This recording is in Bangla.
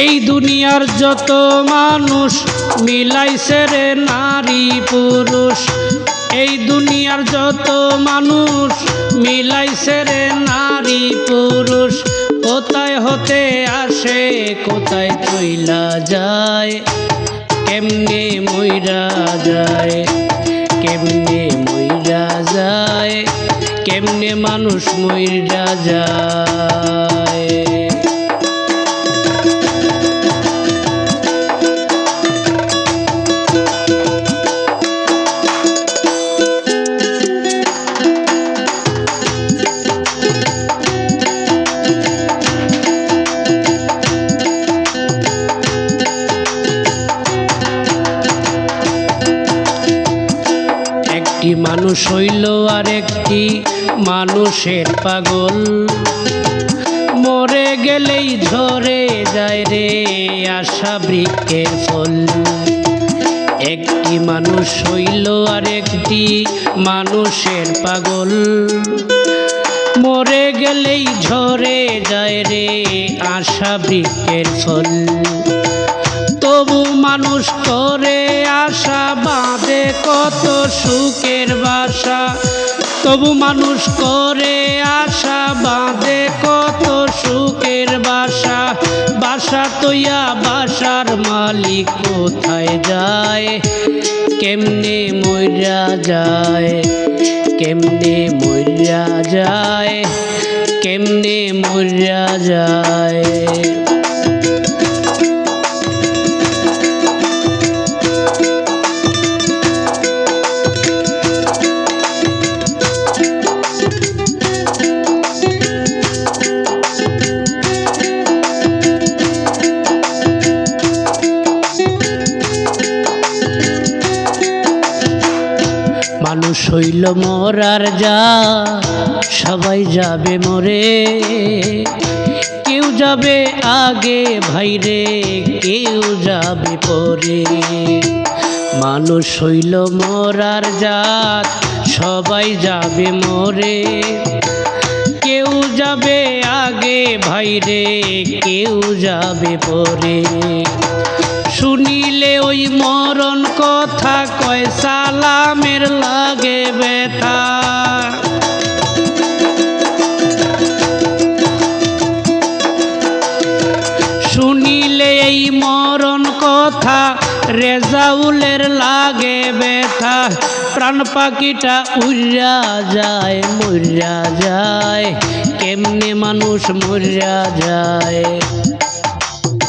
এই দুনিয়ার যত মানুষ মিলাইছে রে নারী পুরুষ, এই দুনিয়ার যত মানুষ মিলাইছে রে নারী পুরুষ। কোথায় হতে আসে কোথায় চইলা যায়, কেমনে মইরা যায়, কেমনে মইরা যায়, কেমনে মানুষ মইরা যায়। একটি মানুষ হইল আর একটি মানুষের পাগল, মরে গেলেই ঝরে যায় রে আশা বৃক্ষের ফল। একটি মানুষ হইল আর একটি মানুষের পাগল, মরে গেলেই ঝরে যায় রে আশা বৃক্ষের ফল। তবু মানুষ করে আশা বাঁধে কত সুখের বাসা, তবু মানুষ করে আশা বাঁধে কত সুখের বাসা। বাসা তৈয়া বাসার মালিক কোথায় যায়, কেমনে মইরা যায়, কেমনে মইরা যায়, কেমনে মইরা যায়। মানুষ হইল মরার যা, সবাই যাবে মরে, কেউ যাবে আগে ভাইরে, কেউ যাবে পরে। মানুষ হইল মরার জাত, সবাই যাবে মরে, কেউ যাবে আগে ভাইরে, কেউ যাবে পরে। শুনিলে ওই মরণ কথা কয় সালামের লাগে ব্যথা, শুনিলে এই মরণ কথা রেজাউলের লাগে ব্যথা। প্রাণ পাখিটা উড়া যায় মরিয়া যায়, কেমনে মানুষ মরিয়া যায়।